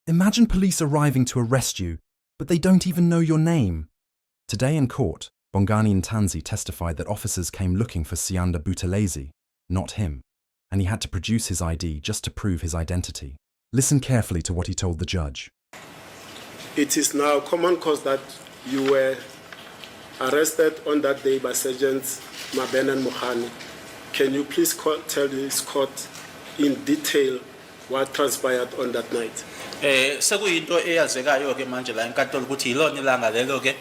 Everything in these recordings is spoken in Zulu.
Imagine police arriving to arrest you, but they don't even know your name. Today in court, Bongani Ntanzi testified that officers came looking for Sianda Buthelezi, not him, and he had to produce his ID just to prove his identity. Listen carefully to what he told the judge. It is now common cause that you were arrested on that day by Sergeants Mabena and Mohani. Can you please tell this court in detail what transpired on that night? Sekuyinto eyazekayo ke manje la enkantolo ukuthi yilona ilanga lelo ke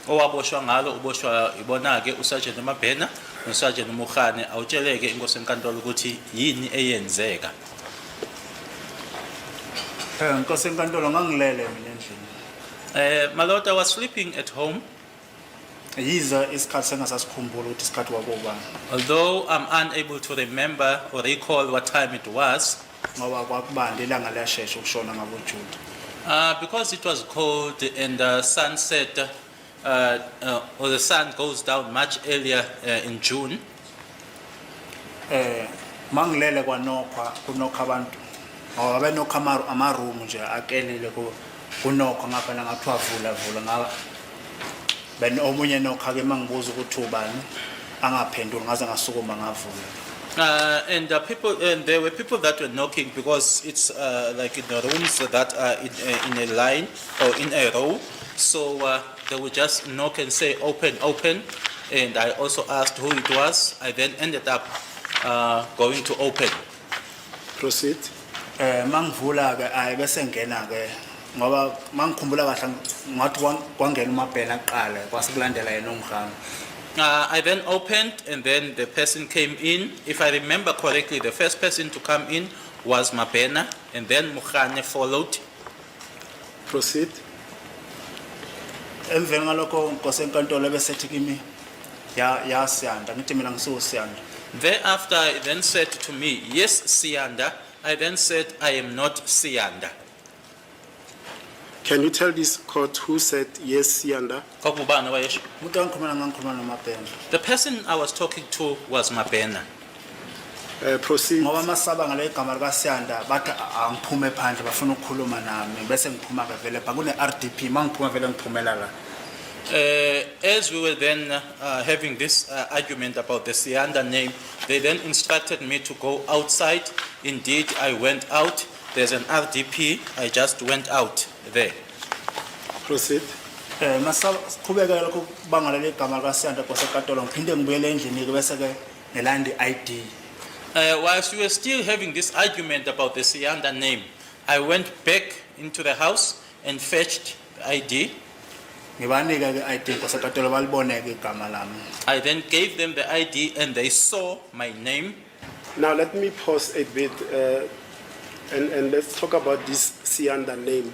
owaboshwa ngalo uboshwa ibona ke uSergeant Mabena noSergeant Mohani awutsheleke inkosi enkantolo ukuthi yini eyenzeka. Inkosi enkantolo ngangilele mina endlini. My lord, I was sleeping at home. Yiza isikhathi sengasasikhumbula ukuthi isikhathi wabobani. Although I'm unable to remember or recall what time it was, Ngoba kwakubanda ilanga liyashesha ukushona ngaboJuda. because it was cold and the sunset or the sun goes down much earlier in June. Mangilele kwanokha kunokha abantu. Ngoba benokha amaroom nje akelile kunokho ngapha ngathiwa vula ngaba ben omunye nokha ke mangibuza ukuthi ubani angaphenduli ngaze ngasukuma ngavula. And there were people that were knocking because it's like in the rooms that are in a line or in a row. So they would just knock and say, open, open. And I also asked who it was. I then ended up going to open. Proceed. Mangivula ke ayibese ngena ke ngoba mangikhumbula kahle ngathi kwangena uMabhena aqala kwasikulandela yena uMganga. I then opened and then the person came in. If I remember correctly, the first person to come in was Mabena and then Mohani followed. Proceed. Emveni ngalokho inkosi enkantolo besethi kimi ya Siyanda ngithi mina ngisuSiyanda. Thereafter, he then said to me, yes, Sianda. I then said, I am not Sianda. Can you tell this court who said yes, Sianda? Kokubana wayesho? Umuntu angikhuluma noMabhena. The person I was talking to was Mabena. Proceed. Ngoba masaba ngale igama lika Siyanda bathi angiphume phandle bafuna ukukhuluma nami bese ngiphuma ke vele kune RDP mangiphuma vele ngiphumela la. As we were then having this argument about the Sianda name, they then instructed me to go outside. Indeed, I went out. There's an RDP. I just went out there. Proceed. Masaba siqhubeka lokho bangala le igama lika Siyanda inkosi enkantolo ngiphinde ngibuyele endlini ke bese ke nelandi ID. Whilst we were still having this argument about the Sianda name, I went back into the house and fetched the ID. Ngibanika ke ID inkosi enkantolo balibone ke igama lami. I then gave them the ID and they saw my name. Now let me pause a bit and let's talk about this Sianda name.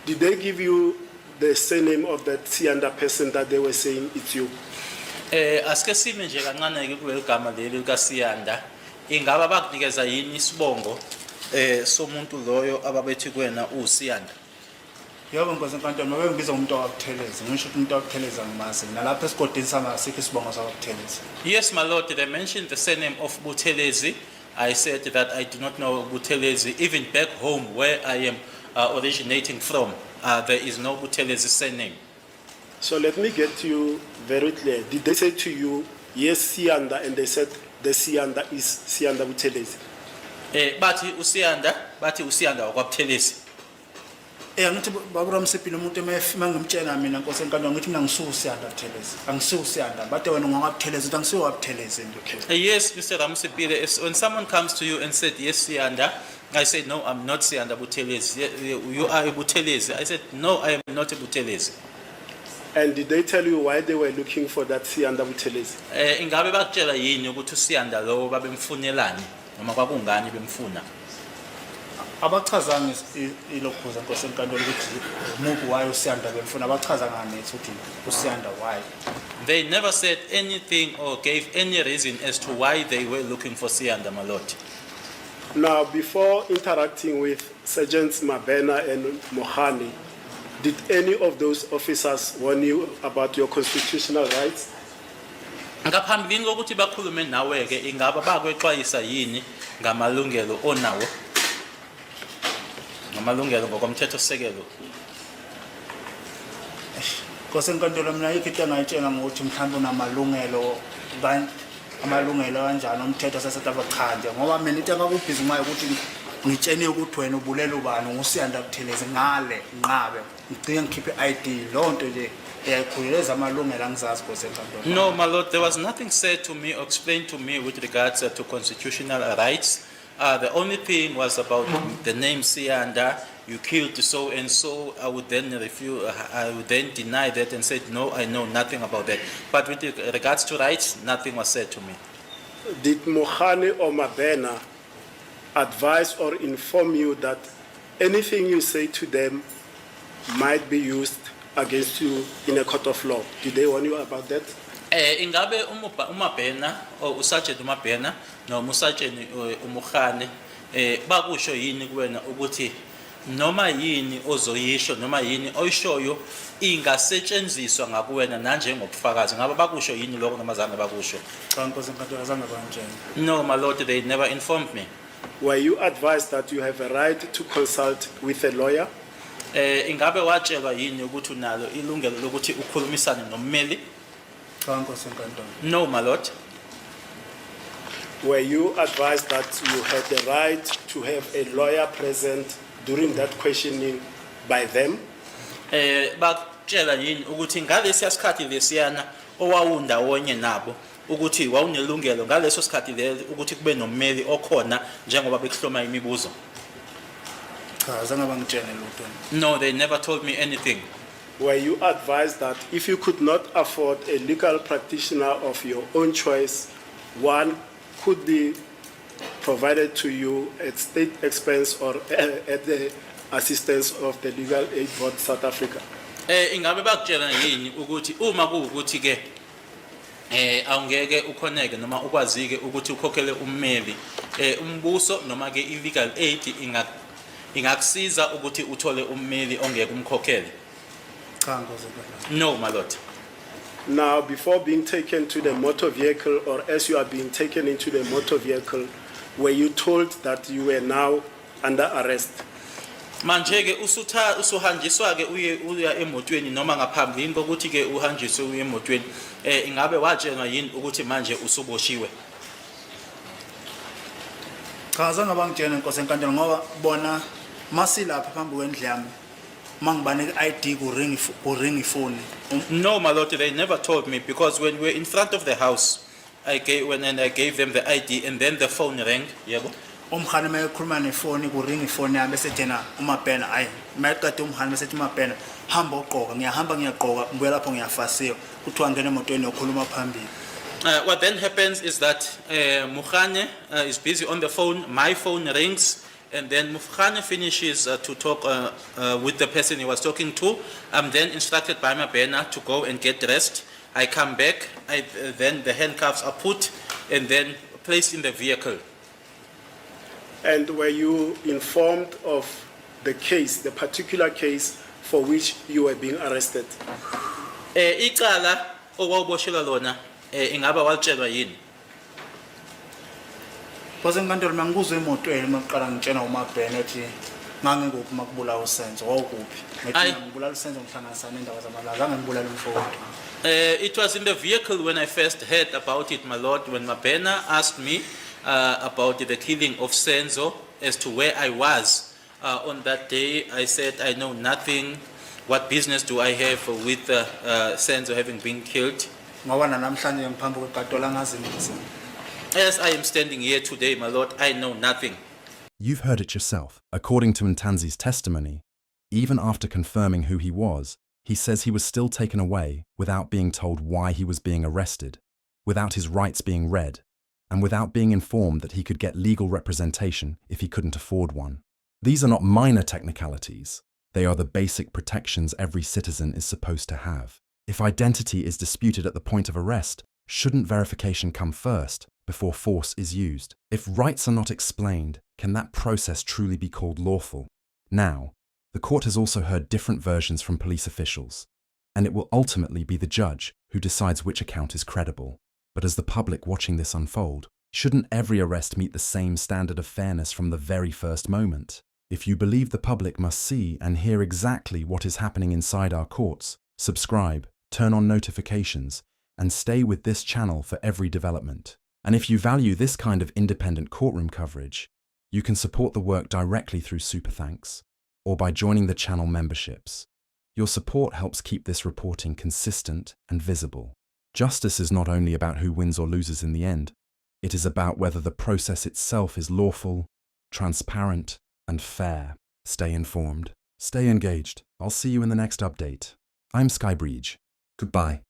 Did they give you the surname of that Sianda person that they were saying it's you? Aske sime nje kancane ke kuleli gama leli lika Sianda. Ingaba bakunikeza yini isibongo somuntu loyo ababethi kuwena uSiyanda? Yebo inkosi enkantolo mabe ngibiza umuntu wakutheleza ngisho ukuthi umuntu wakutheleza ngimazi nalapha esigodini sami asikho isibongo sakutheleza. Yes, my lord, they mentioned the surname of Buthelezi. I said that I do not know Buthelezi. Even back home where I am originating from, there is no Buthelezi surname. So let me get you very clear. Did they say to you, yes, Sianda, and they said the Sianda is Sianda Buthelezi? Bathi uSiyanda wakwaButhelezi. Ngithi babura Msipilo umuntu mangimtshela mina inkosi enkantolo ngithi mina ngisuSiyanda Buthelezi. AngisuSiyanda. Bathe wena ungakwaButhelezi uthi angisiwaButhelezi nje. Yes, Mr. Ramsipile, when someone comes to you and said, yes, Sianda, I said, no, I'm not Sianda Buthelezi. You are a Buthelezi. I said, no, I am not a Buthelezi. And did they tell you why they were looking for that Sianda Buthelezi? Ingabe bakutshela yini ukuthi uSiyanda lo babemfunelani noma kwakungani bemfuna? Abachazanga ilokhuza inkosi enkantolo ukuthi umuntu wayo uSiyanda bemfuna abachaza ngani ukuthi uSiyanda why. They never said anything or gave any reason as to why they were looking for Sianda, my lord. Now, before interacting with Sergeants Mabena and Mohani, did any of those officers warn you about your constitutional rights? Ngaphambilini kokuthi bakhulume nawe ke ingaba bakwexwayisa yini ngamalungelo onawo? ngamalungelo ngokomthethosisekelo. Nkosi enkantolo mina yikho into engayitshela ngokuthi mhlawumbe unamalungelo amalungelo kanjani omthetho sasetaba cha nje ngoba mina into engakubhizi ngayo ukuthi ngitshene ukuthi wena ubulela ubani ngusiyanda Buthelezi ngale nqabe ngicike ngikhiphe ID lo nto nje eyayikhuleleza amalungelo angizazi Nkosi enkantolo. No, my lord, there was nothing said to me or explained to me with regards to constitutional rights. The only thing was about the name Sianda. You killed so and so. I would then refuse. I would then deny that and say no. I know nothing about that. But with regards to rights, nothing was said to me. Did Mohane or Mabena advise or inform you that anything you say to them might be used against you in a court of law? Did they warn you about that? Ingabe uMabena or uSergeant uMabena no uSergeant uMohane bakusho yini kuwena ukuthi noma yini ozoyisho noma yini oyishoyo ingasetshenziswa ngakuwena nanje ngobufakazi ngabe bakusho yini lokho noma zange bakusho? Cha Nkosi enkantolo azange bangitshela. No, my lord, they never informed me. Were you advised that you have a right to consult with a lawyer? Ingabe watshelwa yini ukuthi unalo ilungelo lokuthi ukhulumisane nommeli? Cha Nkosi enkantolo. No, my lord. Were you advised that you had the right to have a lawyer present during that questioning by them? Bakutshela yini ukuthi ngalesi sikhathi lesiyana owawundawonye nabo ukuthi wawunelungelo ngaleso sikhathi lelo ukuthi kube nommeli okhona njengoba bekuhloma imibuzo? Cha azange bangitshele lutho. No, they never told me anything. Were you advised that if you could not afford a legal practitioner of your own choice, one could be provided to you at state expense or at the assistance of the Legal Aid Board South Africa? Ingabe bakutshela yini ukuthi uma kuwukuthi ke awungeke ukhoneke noma ukwazike ukuthi ukhokhele ummeli umbuso noma ke illegal aid ingakusiza ukuthi uthole ummeli ongeke umkhokhele? Cha Nkosi enkantolo. No, my lord. Now, before being taken to the motor vehicle or as you are being taken into the motor vehicle, were you told that you were now under arrest? Manje ke usuhanjiswa ke uya emotweni noma ngaphambilini kokuthi ke uhanjiswe uye emotweni ingabe watshelwa yini ukuthi manje usuboshiwe? Cha azange bangitshele Nkosi enkantolo ngoba bona masilapha phambi kwendlu yami mangibane ID ku ring phone. No, my lord, they never told me because when we were in front of the house, I gave them the ID and then the phone rang. Yebo. Umkhane mayekhuluma nefoni ku ring phone yami bese thena uMabena ayi mayeqeda umkhane bese uMabena hamba uqoka ngiyahamba ngiyaqoka ngibuya lapho ngiyafasiwa kuthiwa ngene emotweni yokhuluma phambili. What then happens is that Mukhane is busy on the phone, my phone rings, and then Mukhane finishes to talk with the person he was talking to. I'm then instructed by Mabena to go and get dressed. I come back, then the handcuffs are put and then placed in the vehicle. And were you informed of the case, the particular case for which you were being arrested? Icala okwawuboshelwa lona ingaba walitshelwa yini? Nkosi enkantolo mangikuzwe emotweni maqala ngitshena uMabena ethi ngangenguphi makubulawa uSenzo wawukuphi Ayi. ngithi ngibulala uSenzo ngihlanganisa nendawo zamalaza zange ngibulala umfowethu. It was in the vehicle when I first heard about it, my lord, when Mabena asked me about the killing of Senzo as to where I was. On that day, I said, I know nothing. What business do I have with Senzo having been killed? Ngoba namhlanje ngiphambi kwekatolo angazi ngithi. As I am standing here today, my lord, I know nothing. You've heard it yourself. According to Ntanzi's testimony, even after confirming who he was, he says he was still taken away without being told why he was being arrested, without his rights being read, and without being informed that he could get legal representation if he couldn't afford one. These are not minor technicalities. They are the basic protections every citizen is supposed to have. If identity is disputed at the point of arrest, shouldn't verification come first before force is used? If rights are not explained, can that process truly be called lawful? Now, the court has also heard different versions from police officials, and it will ultimately be the judge who decides which account is credible. But as the public watching this unfold, shouldn't every arrest meet the same standard of fairness from the very first moment? If you believe the public must see and hear exactly what is happening inside our courts, subscribe, turn on notifications, and stay with this channel for every development. And if you value this kind of independent courtroom coverage, you can support the work directly through Super Thanks or by joining the channel memberships. Your support helps keep this reporting consistent and visible. Justice is not only about who wins or loses in the end, it is about whether the process itself is lawful, transparent, and fair. Stay informed. Stay engaged. I'll see you in the next update. I'm Skybridge. Goodbye.